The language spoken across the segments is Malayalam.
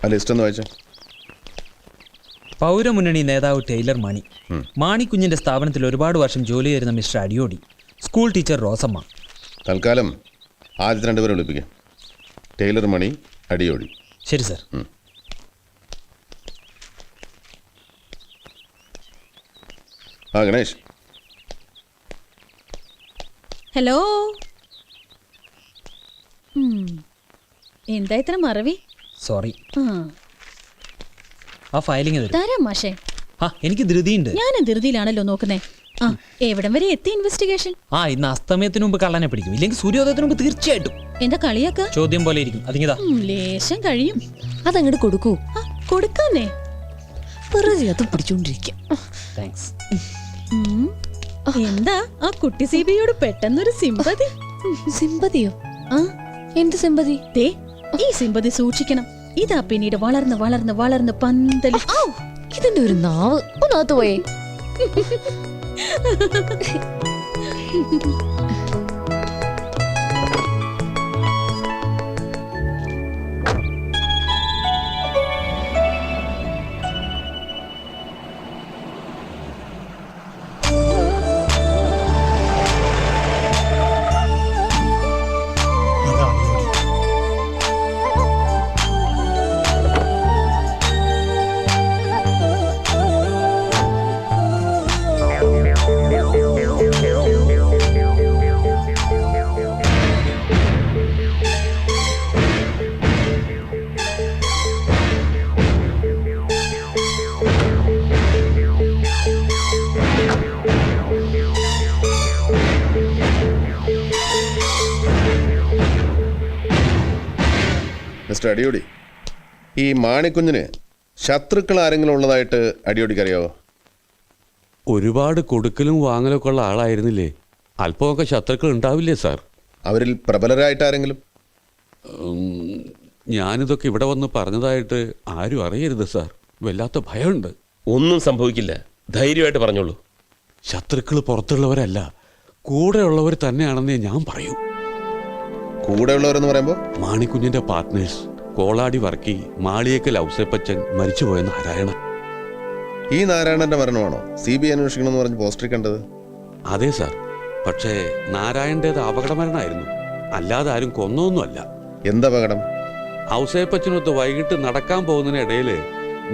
ആ ലിസ്റ്റ് ഒന്ന് വായിച്ചേ. പൗരമുന്നണി നേതാവ് ടൈലർ മാണി, മാണിക്കുഞ്ഞിന്റെ സ്ഥാപനത്തിൽ ഒരുപാട് വർഷം ജോലി ചെയ്യുന്ന mister Adiyodi, school teacher Rosamma. തൽക്കാലം ആദ്യത്തെ രണ്ടുപേരെ വിളിപ്പിക്കാം. ടൈലർ മണി, അടിയോടി. ശരി സാർ. ആ ഗണേഷ്. ഹലോ. എന്താ ഇത്ര മറവി? സോറി. ആ ഫയലിംഗ് തരാം മാഷേ. എനിക്ക് ധൃതിയുണ്ട്. ഞാനും ധൃതിയിലാണല്ലോ നോക്കുന്നേ. എവിടം വരെ എത്തി ഇൻവെസ്റ്റിഗേഷൻ? ഇന്ന് അസ്തമയത്തിന് മുമ്പ് കള്ളനെ പിടിക്കും, ഇല്ലെങ്കിൽ സൂര്യോദയത്തിന് മുമ്പ് തീർച്ചയായിട്ടും. എന്താ കളിയാക്ക? ചോദ്യം പോലെ ഇരിക്കും. അതിങ്ങതാ ലേശം കഴിയും. അതങ്ങോട്ട് കൊടുക്കൂ. കൊടുക്കാന്നേ. വെറുതെ അത് പിടിച്ചോണ്ടിരിക്കും. താങ്ക്സ്. എന്താ ആ കുട്ടി സിബിയോട് പെട്ടെന്നൊരു സിമ്പതി? സിമ്പതിയോ? എന്ത് സിമ്പതി? ഈ സിമ്പതി സൂക്ഷിക്കണം. ഇതാ പിന്നീട് വളർന്ന് വളർന്ന് വളർന്ന് പന്തലി. ഇതിന്റെ ഒരു നാവ് ഒന്നാത്ത് പോയേ. മിസ്റ്റർ അടിയോടി, ഈ മാണിക്കുഞ്ഞിന് ശത്രുക്കൾ ആരെങ്കിലും ഉള്ളതായിട്ട് അടിയോടിക്ക് അറിയാവോ? ഒരുപാട് കൊടുക്കലും വാങ്ങലൊക്കെ ഉള്ള ആളായിരുന്നില്ലേ? അല്പമൊക്കെ ശത്രുക്കൾ ഉണ്ടാവില്ലേ സാർ? അവരിൽ പ്രബലരായിട്ട് ആരെങ്കിലും? ഞാനിതൊക്കെ ഇവിടെ വന്ന് പറഞ്ഞതായിട്ട് ആരും അറിയരുത് സാർ. വല്ലാത്ത ഭയമുണ്ട്. ഒന്നും സംഭവിക്കില്ല, ധൈര്യമായിട്ട് പറഞ്ഞോളൂ. ശത്രുക്കൾ പുറത്തുള്ളവരല്ല, കൂടെയുള്ളവർ തന്നെയാണെന്നേ ഞാൻ പറയൂ. കൂടെയുള്ളവരെന്ന് പറയുമ്പോൾ മാണിക്കുഞ്ഞിന്റെ പാർട്ട്നേഴ്സ് കോളാടി വർക്കി, മാളിയേക്കൽ ഔസേപ്പച്ചൻ, മരിച്ചുപോയ നാരായണൻ. ഈ നാരായണന്റെ മരണമാണോ CBI അന്വേഷിക്കണം എന്ന് പറഞ്ഞ് പോസ്റ്ററിൽ കണ്ടത്? അതെ സാർ. പക്ഷേ നാരായണൻ്റേത് അപകടമരണമായിരുന്നു, അല്ലാതെ ആരും കൊന്നൊന്നുമല്ല. എന്തപകടം? ഔസേപ്പച്ചനൊത്ത് വൈകിട്ട് നടക്കാൻ പോകുന്നതിനിടയിൽ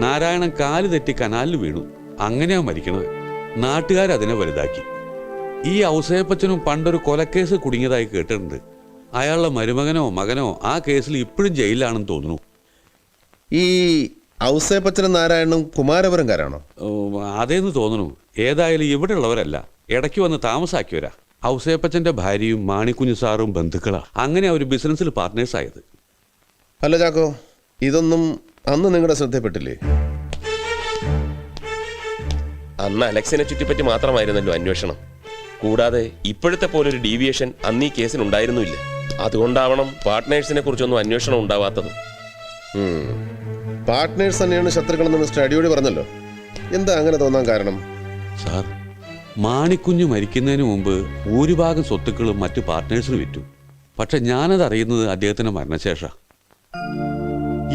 നാരായണൻ കാല് തെറ്റി കനാലിൽ വീണു. അങ്ങനെയാ മരിക്കണത്. നാട്ടുകാരതിനെ വലുതാക്കി. ഈ ഔസേപ്പച്ചനും പണ്ടൊരു കൊലക്കേസ് കുടുങ്ങിയതായി കേട്ടിട്ടുണ്ട്. അയാളുടെ മരുമകനോ മകനോ ആ കേസിൽ ഇപ്പോഴും ജയിലിലാണെന്ന് തോന്നുന്നു. ഈ ഔസേപ്പച്ചനും നാരായണനും കുമാരപുരംകാരാണോ? അതേന്ന് തോന്നുന്നു. ഏതായാലും ഇവിടെ ഉള്ളവരല്ല, ഇടയ്ക്ക് വന്ന് താമസാക്കിയവരാ. ഔസേപ്പച്ചന്റെ ഭാര്യയും മാണിക്കുഞ്ഞു സാറും ബന്ധുക്കളാ. അങ്ങനെ അവർ ബിസിനസ്സിൽ പാർട്ട്നേഴ്സ് ആയത്. അല്ല ചാക്കോ, ഇതൊന്നും അന്ന് നിങ്ങളുടെ ശ്രദ്ധയിൽപ്പെട്ടില്ലേ? അന്ന് അലക്സിനെ ചുറ്റിപ്പറ്റി മാത്രമായിരുന്നല്ലോ അന്വേഷണം. കൂടാതെ ഇപ്പോഴത്തെ പോലൊരു ഡീവിയേഷൻ അന്ന് ഈ കേസിനുണ്ടായിരുന്നില്ല. അതുകൊണ്ടാവണം പാർട്ട്നേഴ്സിനെ കുറിച്ചൊന്നും അന്വേഷണം ഉണ്ടാവാത്തത്. പാർട്ട്നേഴ്സ് തന്നെയാണ് ശത്രുക്കളെന്ന് മിസ്റ്റർ അടിയോടി പറഞ്ഞല്ലോ. എന്താ അങ്ങനെ തോന്നാൻ കാരണം? സാർ, മാണിക്കുഞ്ഞ് മരിക്കുന്നതിന് മുമ്പ് ഭൂരിഭാഗം സ്വത്തുക്കളും മറ്റു പാർട്ട്നേഴ്സിന് വിറ്റു. പക്ഷെ ഞാനത് അറിയുന്നത് അദ്ദേഹത്തിന്റെ മരണശേഷം.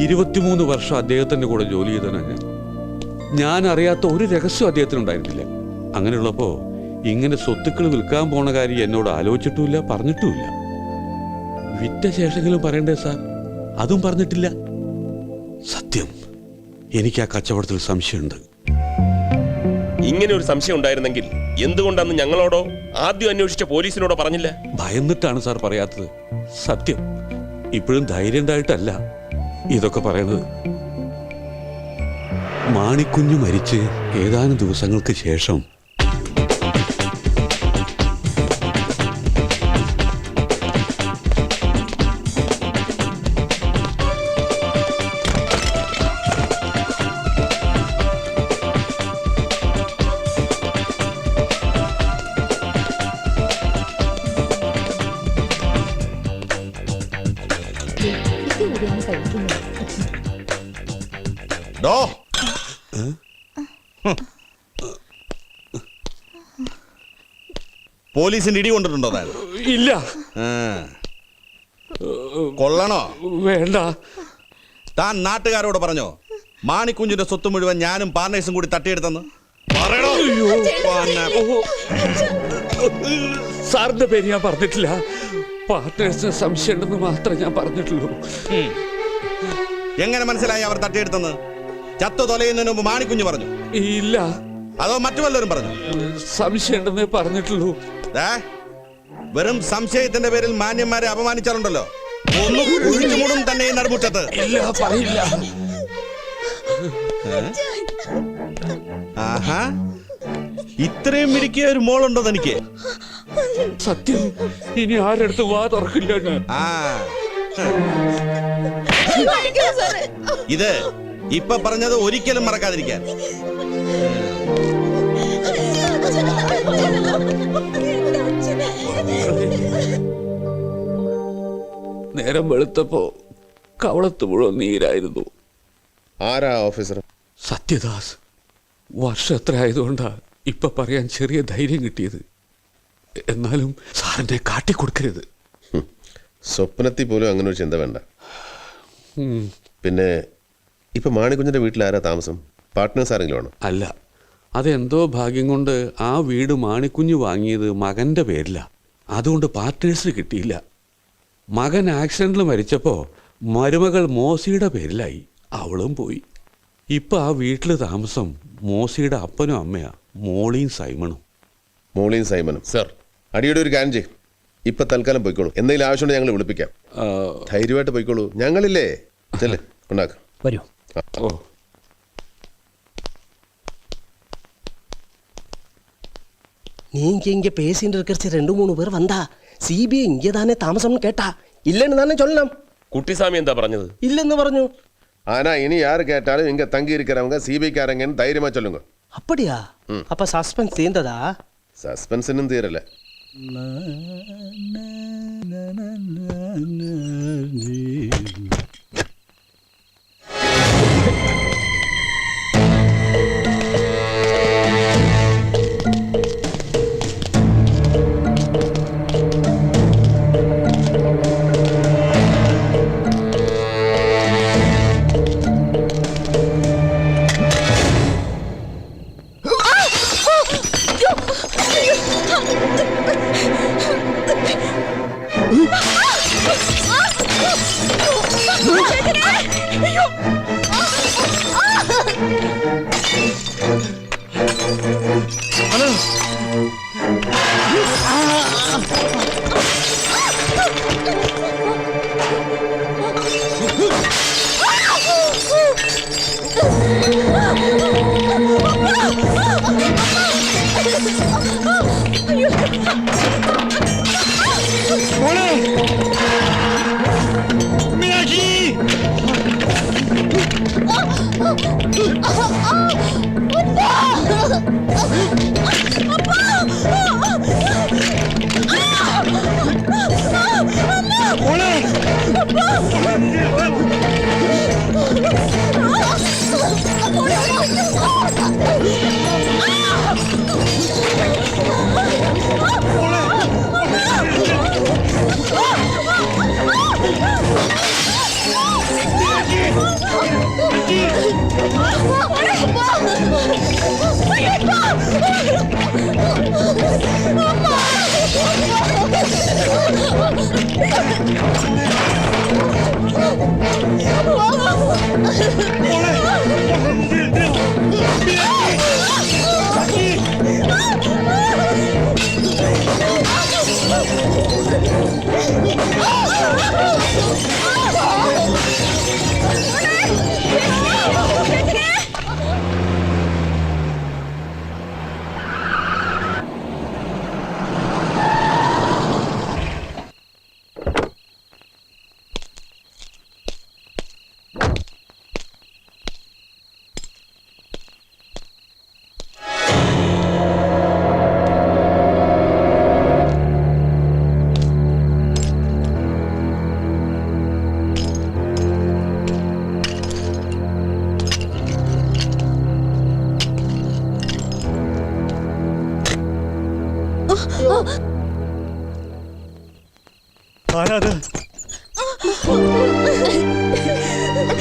23 വർഷം അദ്ദേഹത്തിന്റെ കൂടെ ജോലി ചെയ്തവനാണ് ഞാൻ അറിയാത്ത ഒരു രഹസ്യം അദ്ദേഹത്തിനുണ്ടായിരുന്നില്ല. അങ്ങനെയുള്ളപ്പോ ഇങ്ങനെ സ്വത്തുക്കൾ വിൽക്കാൻ പോണ കാര്യം എന്നോട് ആലോചിച്ചിട്ടുമില്ല, പറഞ്ഞിട്ടുമില്ല. വിറ്റ ശേഷമെങ്കിലും പറയണ്ടേ സാർ? അതും പറഞ്ഞിട്ടില്ല. സത്യം, എനിക്ക് ആ കച്ചവടത്തിൽ സംശയമുണ്ട്. ഇങ്ങനെ ഒരു സംശയം ഉണ്ടായിരുന്നെങ്കിൽ എന്തുകൊണ്ടന്ന് ഞങ്ങളോടോ ആദ്യം അന്വേഷിച്ച പോലീസിനോടോ പറഞ്ഞില്ല? ഭയന്നിട്ടാണ് സാർ പറയാത്തത്. സത്യം, ഇപ്പോഴും ധൈര്യം ഉണ്ടായിട്ടല്ല ഇതൊക്കെ പറയണത്. മാണിക്കുഞ്ഞ് മരിച്ച് ഏതാനും ദിവസങ്ങൾക്ക് ശേഷം പോലീസിന്റെ ഇടി കൊണ്ടിട്ടുണ്ടോ? ഇല്ല. കൊള്ളണോ? വേണ്ട. താൻ നാട്ടുകാരോട് പറഞ്ഞോ മാണിക്കുഞ്ഞിന്റെ സ്വത്ത് മുഴുവൻ ഞാനും പാർട്ട്നേഴ്സും കൂടി തട്ടിയെടുത്തെന്ന്? പറയണോ? സാറിന്റെ പേര് ഞാൻ പറഞ്ഞിട്ടില്ല. പാർട്ട്നേഴ്സിന് സംശയം ഉണ്ടെന്ന് മാത്രമേ ഞാൻ പറഞ്ഞിട്ടുള്ളൂ. എങ്ങനെ മനസ്സിലായി അവർ തട്ടിയെടുത്തെന്ന്? ചത്തു തൊലയുന്നതിന് മുമ്പ് മാണിക്കുഞ്ഞ് പറഞ്ഞു? ഇല്ല, അതോ മറ്റു വല്ലവരും പറഞ്ഞു? സംശയം ഉണ്ടെന്നേ പറഞ്ഞിട്ടുള്ളൂ. വെറും സംശയത്തിന്റെ പേരിൽ മാന്യന്മാരെ അപമാനിച്ചാലുണ്ടല്ലോ, ഒന്ന് കുഴിച്ചുമൂടും തന്നെ ഈ നടുമുറ്റത്ത്. ഇല്ല, പറയില്ല. ആഹാ, ഇത്രയും മിടുക്കിയ ഒരു മോളുണ്ടോ തനിക്ക്? സത്യം, ഇനി ആരെടുത്ത് വാ തുറക്കില്ല ഞാൻ. ആ, ഇത് ഇപ്പൊ പറഞ്ഞത് ഒരിക്കലും മറക്കാതിരിക്കാൻ. നേരം വെളുത്തപ്പോ കവളത്ത് മുഴുവൻ നീരായിരുന്നു. ആരാ ഓഫീസർ? സത്യദാസ്. വർഷം എത്ര ആയതുകൊണ്ടാ ഇപ്പൊ പറയാൻ ചെറിയ ധൈര്യം കിട്ടിയത്. എന്നാലും സാറിനെ കാട്ടിക്കൊടുക്കരുത്. സ്വപ്നത്തിൽ പോലും അങ്ങനെ ഒരു ചിന്ത വേണ്ട. പിന്നെ ഇപ്പൊ മാണിക്കുഞ്ഞിന്റെ വീട്ടിൽ ആരാ താമസം? പാർട്ട്നേഴ്സ് ആരെങ്കിലും ആണോ? അല്ല, അതെന്തോ ഭാഗ്യം കൊണ്ട് ആ വീട് മാണിക്കുഞ്ഞ് വാങ്ങിയത് മകന്റെ പേരില. അതുകൊണ്ട് പാർട്ട്നേഴ്സിന് കിട്ടിയില്ല. മകൻ ആക്സിഡന്റിൽ മരിച്ചപ്പോ മരുമകൾ മോസിയുടെ പേരിലായി. അവളും പോയി. ഇപ്പൊ ആ വീട്ടിൽ താമസം മോസിയുടെ അപ്പനും അമ്മയാ, മോളിയും സൈമണും. മോളിയും സൈമനും? സർ, അടിയുടെ ഒരു കാര്യം ചെയ്യും. ഇപ്പൊ തൽക്കാലം പോയിക്കോളൂ. എന്തെങ്കിലും ആവശ്യമുണ്ടെങ്കിൽ ഞങ്ങൾ വിളിപ്പിക്കാം. ധൈര്യമായിട്ട് പോയിക്കോളൂ. ഞങ്ങളില്ലേ, ചെല്ലേ ഉണ്ടാക്കാം. വരൂ. ഓ, நீங்க இங்க பேசிட்டு இருக்கிற 2-3 பேர் வந்தா சிபிஐ இங்கே தானே தாமசம்னு கேட்டா இல்லைன்னு தானே சொல்லலாம். കുട്ടിസ്വാമി എന്താ പറഞ്ഞത്? இல்லைன்னு പറഞ്ഞു. ஆனா இனி யாரு கேட்டாலும் இங்க தங்கி இருக்கிறவங்க சிபிக்காரங்கன்னு தைரியமா சொல்லுங்க. அப்படியா? அப்ப சஸ்பென்ஸ் தீர்ந்ததா? சஸ்பென்ஸ் இன்னும் தீரல.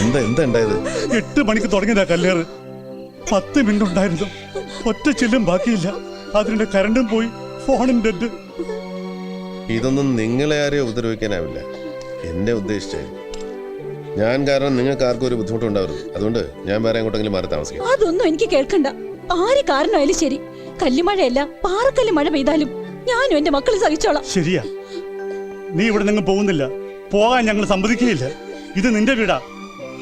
എന്താ എന്താ ഉണ്ടായത്? 8 മണിക്ക് തുടങ്ങിയതാ കല്ലേറ്. 10 മിനിറ്റ് ഉണ്ടായിരുന്നു. ഒറ്റ ചില്ലും ബാക്കിയില്ല. അതിന്റെ കരണ്ടും പോയി, ഫോണും ഡെഡ്. ഇതൊന്നും നിങ്ങളെ ആരെയും ഉപദ്രവിക്കാനാവില്ല. എന്നെ ഉദ്ദേശിച്ചായി. ഞാൻ കാരണം നിങ്ങൾക്ക് ആർക്കും ഒരു ബുദ്ധിമുട്ടുണ്ടാവരുത്. അതുകൊണ്ട് ഞാൻ വേറെ എങ്ങോട്ടെങ്കിലും മാറി താമസിക്കാം. അതൊന്നും എനിക്ക് കേൾക്കണ്ട. ആര് കാരണമായാലും ശരി, കല്ലുമഴയല്ല പാറക്കല്ല് മഴ പെയ്താലും ഞാനും എന്റെ മക്കളെ സഹിച്ചോളാം. ശരിയാ, നീ ഇവിടെ നിങ്ങൾ പോകുന്നില്ല. പോകാൻ ഞങ്ങൾ സമ്മതിക്കുകയില്ല. ഇത് നിന്റെ വീടാ.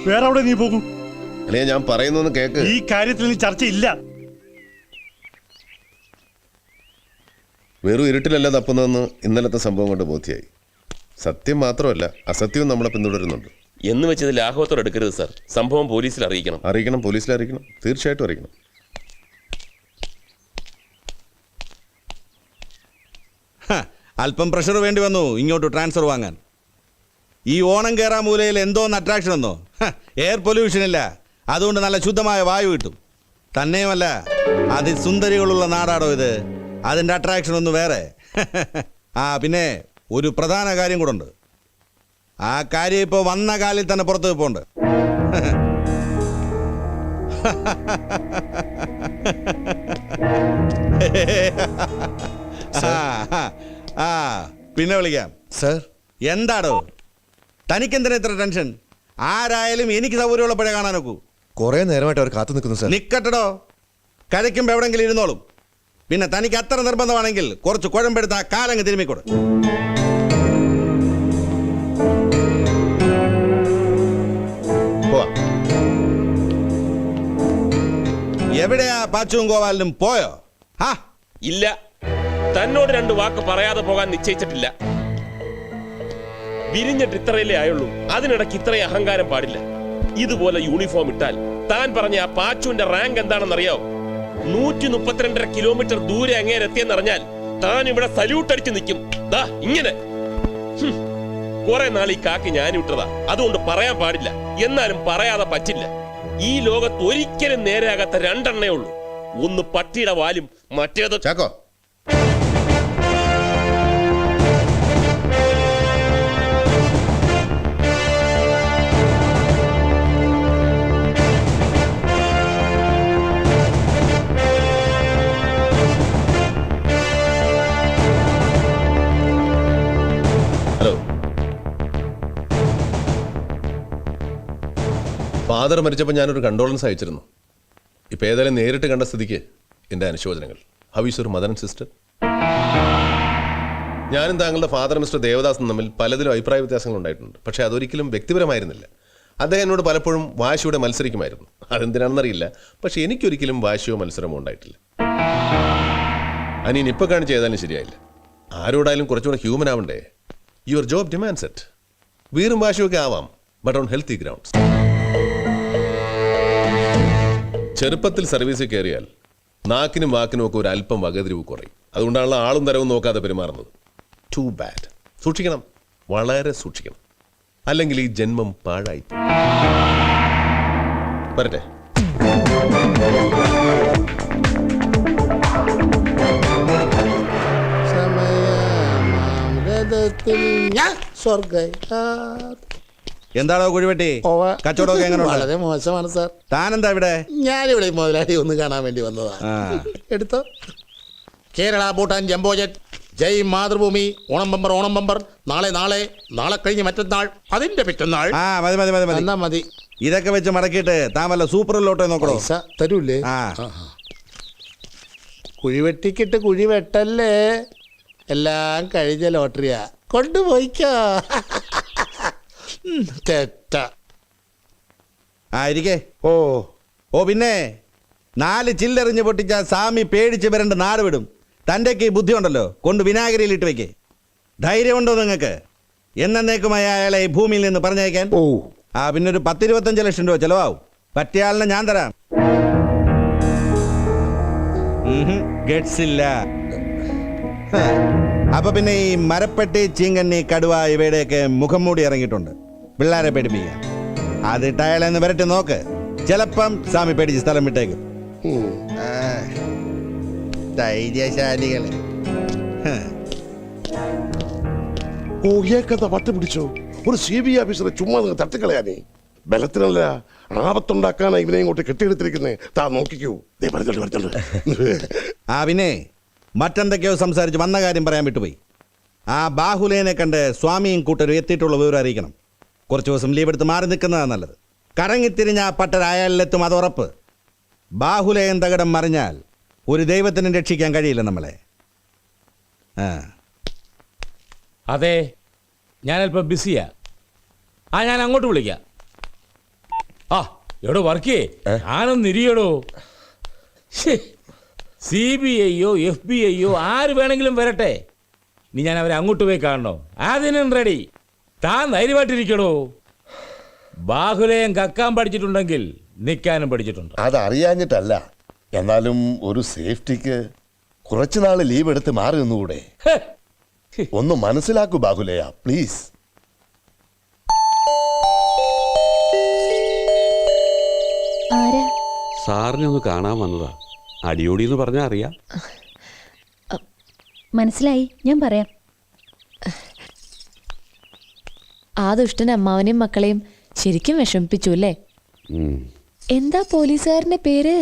വേറെ അവിടെ നീ പോകും. അല്ലേ, ഞാൻ പറയുന്നൊന്ന് കേക്ക്. ഈ കാര്യത്തിൽ നീ ചർച്ചയില്ല. വെറും ഇരുട്ടിലല്ല തപ്പുന്നതെന്ന് ഇന്നലത്തെ സംഭവം കൊണ്ട് ബോധ്യമായി. സത്യം മാത്രമല്ല, അസത്യവും നമ്മളെ പിന്തുടരുന്നുണ്ട്. എന്ന് വെച്ചത് ലാഘവത്തോടെ എടുക്കരുത് സാർ. സംഭവം പോലീസിൽ അറിയിക്കണം. അറിയിക്കണം, പോലീസിൽ അറിയിക്കണം, തീർച്ചയായിട്ടും അറിയിക്കണം. അല്പം പ്രഷർ വേണ്ടി വന്നു ഇങ്ങോട്ട് ട്രാൻസ്ഫർ വാങ്ങാൻ. ഈ ഓണം കയറാൻ മൂലയിൽ എന്തോന്ന് അട്രാക്ഷൻ എന്നോ. എയർ പൊല്യൂഷൻ ഇല്ല, അതുകൊണ്ട് നല്ല ശുദ്ധമായ വായു കിട്ടും. തന്നെയുമല്ല, അതിസുന്ദരികളുള്ള നാടാടോ ഇത്. അതിൻ്റെ അട്രാക്ഷൻ ഒന്ന് വേറെ. പിന്നെ ഒരു പ്രധാന കാര്യം കൂടെ ഉണ്ട്. ആ കാര്യം ഇപ്പോൾ വന്ന കാലിൽ തന്നെ പുറത്ത് പോണ്ട്. പിന്നെ വിളിക്കാം സർ. എന്താടോ തനിക്കെന്തിനാ ഇത്ര ടെൻഷൻ? ആരായാലും എനിക്ക് സൗകര്യമുള്ളപ്പോഴേ കാണാൻ നോക്കൂ. കുറെ നേരമായിട്ട് അവർ കാത്തു നിൽക്കുന്നു സർ. നിക്കട്ടടോ, കഴിക്കുമ്പോ എവിടെങ്കിലും ഇരുന്നോളും. പിന്നെ തനിക്ക് അത്ര നിർബന്ധമാണെങ്കിൽ കുറച്ച് കുഴമ്പെടുത്ത ആ കാലങ്ങ് തിരുമ്മിക്കൊടു. എവിടെയാ പാച്ചുവും ഗോപാലിനും പോയോ? ഇല്ല, തന്നോട് 2 വാക്ക് പറയാതെ പോകാൻ നിശ്ചയിച്ചിട്ടില്ല. വിരിഞ്ഞിട്ട് ഇത്രയല്ലേ ആയുള്ളൂ. അതിനിടയ്ക്ക് ഇത്രയും അഹങ്കാരം പാടില്ല. ഇതുപോലെ യൂണിഫോം ഇട്ടാൽ താൻ പറഞ്ഞ ആ പാച്ചുവിന്റെ റാങ്ക് എന്താണെന്നറിയാവോ? 132.5 കിലോമീറ്റർ ദൂരെ അങ്ങേരെത്തിയെന്നറിഞ്ഞാൽ താൻ ഇവിടെ സല്യൂട്ട് അടിച്ച് നിൽക്കും. ദാ ഇങ്ങനെ. കുറെ നാൾ ഈ കാക്കി ഞാൻ വിട്ടതാ, അതുകൊണ്ട് പറയാൻ പാടില്ല. എന്നാലും പറയാതെ പറ്റില്ല. ഈ ലോകത്ത് ഒരിക്കലും നേരെയാകാത്ത 2 എണ്ണേ ഉള്ളൂ. ഒന്ന് പട്ടിയുടെ വാലും, മറ്റേത് ചാക്കോ. ഹലോ. ഫാദർ മരിച്ചപ്പോൾ ഞാനൊരു കണ്ടോളൻസ് അയച്ചിരുന്നു. ഇപ്പൊ ഏതായാലും നേരിട്ട് കണ്ട സ്ഥിതിക്ക് എൻ്റെ അനുശോചനങ്ങൾ. How is your mother and sister? ഞാനും താങ്കളുടെ ഫാദർ മിസ്റ്റർ ദേവദാസും തമ്മിൽ പലതിലും അഭിപ്രായ വ്യത്യാസങ്ങൾ ഉണ്ടായിട്ടുണ്ട്. പക്ഷേ അതൊരിക്കലും വ്യക്തിപരമായിരുന്നില്ല. അദ്ദേഹം എന്നോട് പലപ്പോഴും വാശിയോടെ മത്സരിക്കുമായിരുന്നു. അതെന്തിനാണെന്നറിയില്ല, പക്ഷെ എനിക്കൊരിക്കലും വാശിയോ മത്സരമോ ഉണ്ടായിട്ടില്ല. അനിയൻ ഇപ്പൊ കാണിച്ച് ഏതായാലും ശരിയായില്ല. ആരോടായാലും കുറച്ചുകൂടെ ഹ്യൂമൻ ആവണ്ടേ? Your job demands it. വീറും വാശിയൊക്കെ ആവാം, ബട്ട് ഓൺ ഹെൽത്തി ഗ്രൗണ്ട്സ്. ചെറുപ്പത്തിൽ സർവീസിൽ കയറിയാൽ നാക്കിനും വാക്കിനും ഒക്കെ ഒരു അല്പം വകതിരിവ് കുറയും. അതുകൊണ്ടാണല്ലോ ആളും തരവും നോക്കാതെ പെരുമാറുന്നത്. Too bad. സൂക്ഷിക്കണം, വളരെ സൂക്ഷിക്കണം. അല്ലെങ്കിൽ ഈ ജന്മം പാഴായി. വരട്ടെ. എന്താണോ കുഴിവെട്ടി? കച്ചവടമൊക്കെ എങ്ങനെയുണ്ട്? വളരെ മോശമാണ് സാർ. താനെന്താ ഇവിടെ? ഞാനിവിടെ മുതലാളി ഒന്ന് കാണാൻ വേണ്ടി വന്നതാ. എടുത്തോ. കേരള ഭൂട്ടാൻ ജംബോ ജെറ്റ്, ജയ് മാതൃഭൂമി, ഓണം ബമ്പർ, ഓണം ബമ്പർ, നാളെ നാളെ നാളെ കഴിഞ്ഞ് മറ്റന്നാൾ, അതിന്റെ പിറ്റന്നാൾ. മതി മതി മതി എന്നാ മതി. ഇതൊക്കെ വെച്ച് മടക്കിയിട്ട് താൻ വല്ല സൂപ്പർ ലോട്ടോ നോക്കണോ? തരൂല്ലേ? കുഴിവെട്ടിക്കിട്ട് കുഴി വെട്ടല്ലേ. എല്ലാം കഴിഞ്ഞ ലോട്ടറിയാ. കൊണ്ടുപോയിക്കോ. തെറ്റ. ഇരിക്കേ. ഓ പിന്നെ 4 ചില്ലെറിഞ്ഞ് പൊട്ടിച്ച സാമി പേടിച്ച് വരണ്ട് നാട് വിടും. തൻ്റെയൊക്കെ ഈ ബുദ്ധി ഉണ്ടല്ലോ, കൊണ്ട് വിനാഗിരിയിലിട്ട് വെക്കേ. ധൈര്യമുണ്ടോ നിങ്ങൾക്ക് എന്നേക്കുമായി അയാളെ ഈ ഭൂമിയിൽ നിന്ന് പറഞ്ഞയക്കാൻ? പിന്നെ ഒരു 10-25 ലക്ഷം രൂപ ചെലവാവും. പറ്റിയാളിനെ ഞാൻ തരാം. ഗഡ്സ് ഇല്ല. അപ്പൊ പിന്നെ ഈ മരപ്പെട്ടി, ചീങ്കണ്ണി, കടുവ ഇവയുടെയൊക്കെ മുഖം മൂടി ഇറങ്ങിയിട്ടുണ്ട് പിള്ളേരെ പേടിപ്പിക്കാൻ. അതിട്ട് അയാളെന്ന് വരട്ടെ നോക്ക്. ചിലപ്പം സ്വാമി പേടിച്ച് സ്ഥലം വിട്ടേക്കും. ധൈര്യശാലികളെ. ഓ ഏക്കത പട്ട് പിടിച്ചോ. ഒരു CBI ഓഫീസറെ ചുമ്മാ തട്ടിക്കളയാനേ. ബലത്തിനല്ല, ആപത്തുണ്ടാക്കാനാണ് ഇവനെ ഇങ്ങോട്ട് കെട്ടിയെടുത്തിരിക്കുന്നത്. താ നോക്കിക്കൂ. ദേ പറഞ്ഞോണ്ട് ആ പിന്നെ മറ്റെന്തൊക്കെയോ സംസാരിച്ച് വന്ന കാര്യം പറയാൻ വിട്ടുപോയി. ആ ബാഹുലേനെ കണ്ട് സ്വാമിയും കൂട്ടരും എത്തിയിട്ടുള്ള വിവരം അറിയിക്കണം. കുറച്ച് ദിവസം ലീവ് എടുത്ത് മാറി നിൽക്കുന്നതാണ് നല്ലത്. കറങ്ങിത്തിരിഞ്ഞ ആ പട്ടർ അയാളിലെത്തും, അത് ഉറപ്പ്. ബാഹുലയൻ തകടം മറിഞ്ഞാൽ ഒരു ദൈവത്തിനും രക്ഷിക്കാൻ കഴിയില്ല നമ്മളെ. അതെ, ഞാനല്പം ബിസിയാ. ഞാൻ അങ്ങോട്ട് വിളിക്കാം. എടോ വർക്കേ, ഞാനൊന്ന് ഇരിയടോ. CBI-യോ FBI-യോ ആര് വേണമെങ്കിലും വരട്ടെ, നീ ഞാൻ അവരെ അങ്ങോട്ട് പോയി കാണണോ? അതിനും റെഡി. താൻ ധൈര്യമായിട്ടിരിക്കടോ. ബാഹുലയം കക്കാൻ പഠിച്ചിട്ടുണ്ടെങ്കിൽ നിൽക്കാനും പഠിച്ചിട്ടുണ്ട്. അതറിയാഞ്ഞിട്ടല്ല, എന്നാലും ഒരു സേഫ്റ്റിക്ക് കുറച്ചുനാൾ ലീവ് എടുത്ത് മാറി നിന്നുകൂടെ? ഒന്ന് മനസ്സിലാക്കൂ ബാഹുലയ, പ്ലീസ്. സാറിനെ ഒന്ന് കാണാൻ വന്നതാ. അടിയോടി എന്ന് പറഞ്ഞാൽ അറിയാം. മനസ്സിലായി, ഞാൻ പറയാം. ആ ദുഷ്ടൻ അമ്മാവനെയും മക്കളെയും ശരിക്കും വിഷമിപ്പിച്ചു അല്ലേ? എന്താ പോലീസുകാരന്റെ പേര്?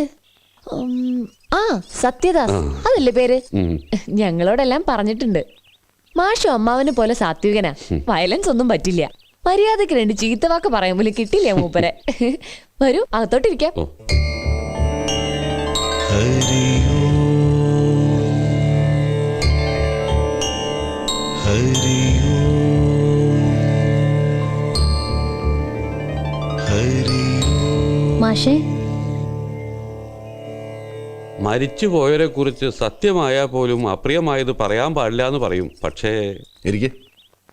സത്യദാസ് അതല്ലേ പേര്? ഞങ്ങളോടെല്ലാം പറഞ്ഞിട്ടുണ്ട്. മാഷു അമ്മാവനെ പോലെ സാത്വികനാ, വയലൻസ് ഒന്നും പറ്റില്ല. മര്യാദക്ക് 2 ചീത്തവാക്ക് പറയാൻ പോലും കിട്ടില്ല മൂപ്പരെ. വരൂ, അകത്തോട്ടിരിക്കാം. മാഷേ, മരിച്ചു പോയവരെ കുറിച്ച് സത്യമായാൽ പോലും അപ്രിയമായത് പറയാൻ പാടില്ല എന്ന് പറയും. പക്ഷേ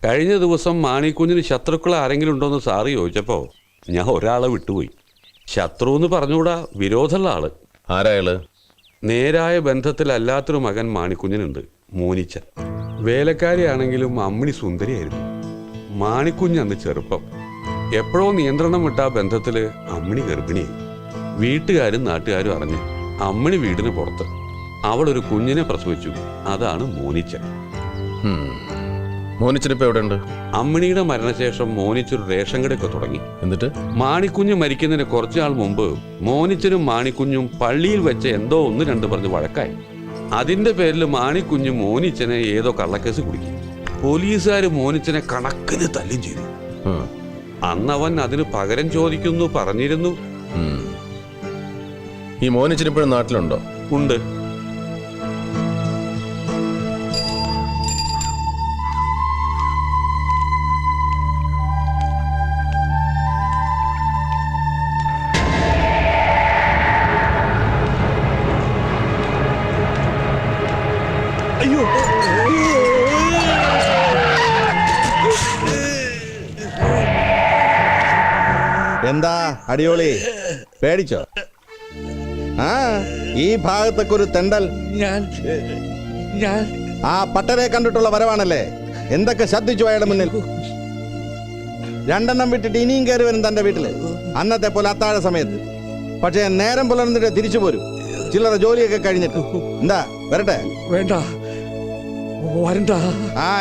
കഴിഞ്ഞ ദിവസം മാണിക്കുഞ്ഞിന് ശത്രുക്കൾ ആരെങ്കിലും ഉണ്ടോയെന്ന് സാറ് ചോദിച്ചപ്പോൾ ഞാൻ ഒരാളെ വിട്ടുപോയി. ശത്രു എന്ന് പറഞ്ഞുകൂടാ, വിരോധമുള്ള ആള്. ആരായാള്? നേരായ ബന്ധത്തിലല്ലാത്തൊരു മകൻ മാണിക്കുഞ്ഞിനുണ്ട്, മോനിച്ചൻ. വേലക്കാരിയാണെങ്കിലും അമ്മിണി സുന്ദരിയായിരുന്നു. മാണിക്കുഞ്ഞ് അന്ന് ചെറുപ്പം. എപ്പോഴോ നിയന്ത്രണം വിട്ട ആ ബന്ധത്തിൽ അമ്മിണി ഗർഭിണിയായി. വീട്ടുകാരും നാട്ടുകാരും അറിഞ്ഞ് അമ്മിണി വീടിന് പുറത്ത്. അവളൊരു കുഞ്ഞിനെ പ്രസവിച്ചു. അതാണ് മോനിച്ചൻ. മോനിച്ചനിപ്പോ എവിടെ ഉണ്ട്? അമ്മിണിയുടെ മരണശേഷം മോനിച്ചൊരു റേഷൻ കടയൊക്കെ തുടങ്ങി. എന്നിട്ട് മാണിക്കുഞ്ഞ് മരിക്കുന്നതിന് കുറച്ചുനാൾ മുമ്പ് മോനിച്ചനും മാണിക്കുഞ്ഞും പള്ളിയിൽ വെച്ച് എന്തോ 1-2 പറഞ്ഞ് വഴക്കായി. അതിന്റെ പേരിൽ മാണിക്കുഞ്ഞ് മോനിച്ചനെ ഏതോ കള്ളക്കേസ് കുടുക്കി. പോലീസുകാർ മോനിച്ചനെ കണക്കിന് തല്ലും ചെയ്തു. അന്നവൻ അതിന് പകരം ചോദിക്കുന്നു പറഞ്ഞിരുന്നു. ഈ മോനിച്ചനിപ്പോഴും നാട്ടിലുണ്ടോ? ഉണ്ട്. എന്താ അടിയോളി, പേടിച്ചോ? ഈ ഭാഗത്തൊക്കെ ഒരു തെണ്ടൽ. ആ പട്ടരെ കണ്ടിട്ടുള്ള വരവാണല്ലേ? എന്തൊക്കെ ശ്രദ്ധിച്ചു അയാളുടെ മുന്നിൽ. 2 വിട്ടിട്ട് ഇനിയും കയറി വരും തന്റെ വീട്ടില്, അന്നത്തെ പോലെ അത്താഴ സമയത്ത്. പക്ഷേ നേരം പുലർന്നിട്ട് തിരിച്ചു പോരും, ചില്ലറ ജോലിയൊക്കെ കഴിഞ്ഞിട്ട്. എന്താ വരട്ടെ? വേണ്ട,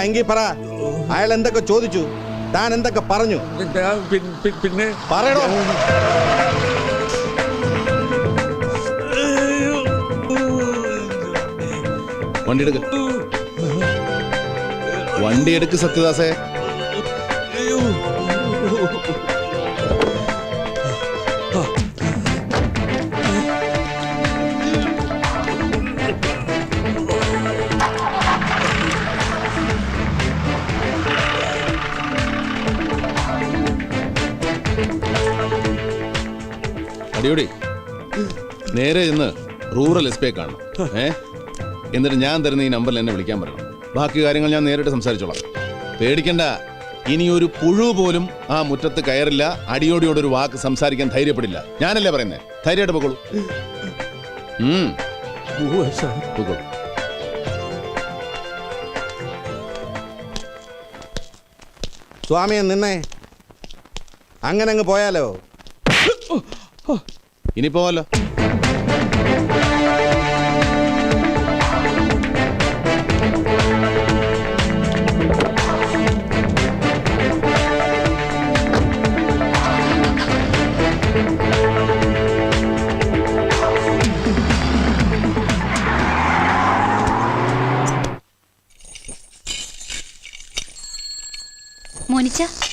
എങ്കി പറ, അയാൾ എന്തൊക്കെ ചോദിച്ചു, താൻ എന്തൊക്കെ പറഞ്ഞു? പിന്നെ പറയണോ? വണ്ടി എടുക്ക് സത്യദാസേ. അടിയോടി, നേരെ ഇന്ന് റൂറൽ SP കാണണം. എന്നിട്ട് ഞാൻ തരുന്ന ഈ നമ്പറിൽ എന്നെ വിളിക്കാൻ പറയണം. ബാക്കി കാര്യങ്ങൾ ഞാൻ നേരിട്ട് സംസാരിച്ചോളാം. പേടിക്കണ്ട, ഇനി ഒരു പുഴു പോലും ആ മുറ്റത്ത് കയറില്ല. അടിയോടിയോടൊരു വാക്ക് സംസാരിക്കാൻ ധൈര്യപ്പെടില്ല. ഞാനല്ലേ പറയുന്നേ, ധൈര്യമായിട്ട് പോകോളൂ. സ്വാമിയെ നിന്നെ അങ്ങനെ അങ്ങ് പോയാലോ? ഇനി പോവാലോ.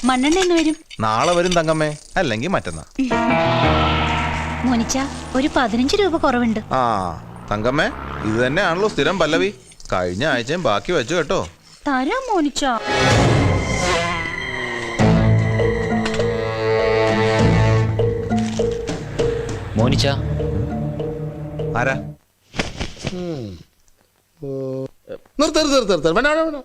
മണ്ണെണ്ണ എന്ന് വരും? നാളെ വരും തങ്കമ്മേ, അല്ലെങ്കിൽ മറ്റന്നാ. മോനിച്ച, ഒരു 15 രൂപ കുറവുണ്ട്. ആ തങ്കമ്മേ, ഇത് തന്നെയാണല്ലോ സ്ഥിരം പല്ലവി. കഴിഞ്ഞ ആഴ്ചയും ബാക്കി വെച്ചു കേട്ടോ. തരാം മോനിച്ച. മോനിച്ച, ആരാ? നിർത്തരുത് വേണ്ട വേണ്ട വേണ്ട.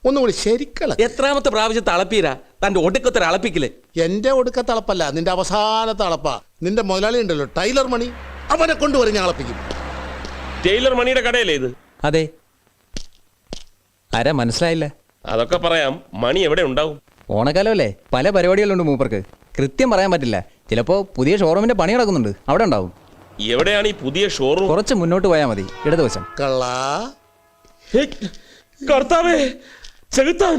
ഒന്നുകൂടി ശരിക്കള. എത്രാമത്തെ പ്രാവശ്യം തളപ്പീരാ തന്റെ ഒടുക്കത്തെ അളപ്പിക്കല്? എന്റെ ഒടുക്കത്തെ അളപ്പല്ല, നിന്റെ അവസാനത്തെ അളപ്പാ. നിന്റെ മുതലാളി ഉണ്ടല്ലോ ടൈലർ മണി, അവനെ കൊണ്ടുവരും ഞാൻ അളപ്പിക്കും. ടൈലർ മണിയുടെ കടയല്ലേ ഇത്? അതെ. ആരാ മനസ്സിലായില്ല? അതൊക്കെ പറയാം. മണി എവിടെ ഉണ്ടാവും? ഓണക്കാലമല്ലേ, പല പരിപാടികളുണ്ട് മൂപ്പർക്ക്. കൃത്യം പറയാൻ പറ്റില്ല. ചിലപ്പോ പുതിയ ഷോറൂമിന്റെ പണി നടക്കുന്നുണ്ട്, അവിടെ ഉണ്ടാവും. എവിടെയാണ് ഈ പുതിയ ഷോറൂം? കുറച്ച് മുന്നോട്ട് പോയാൽ മതി, ഇടതുവശം. കള്ളാ. കർത്താവേ, ചെകുത്താൻ!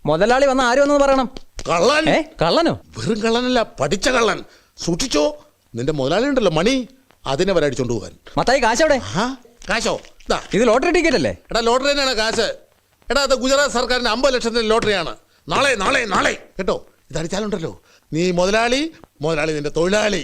മുതലാളി വന്ന ആര് വന്നെന്ന് പറയണം. കള്ളൻ. കള്ളനോ? വെറും കള്ളനല്ല, പഠിച്ച കള്ളൻ. സൂക്ഷിച്ചോ, നിന്റെ മുതലാളി ഉണ്ടല്ലോ മണി, അതിനെ വരെ അടിച്ചോണ്ട് പോകാൻ. മത്തായി, കാശവിടെ? കാശോ? ഇതാ. ഇത് ലോട്ടറി ടിക്കറ്റ് അല്ലേ? എടാ, ലോട്ടറി തന്നെയാണ് കാശ്. എടാ, അത് ഗുജറാത്ത് സർക്കാരിന്റെ 50 ലക്ഷത്തിന്റെ ലോട്ടറിയാണ്. നാളെ നാളെ നാളെ കേട്ടോ, ഇത് അടിച്ചാലുണ്ടല്ലോ നീ മുതലാളി, മുതലാളി നിന്റെ തൊഴിലാളി.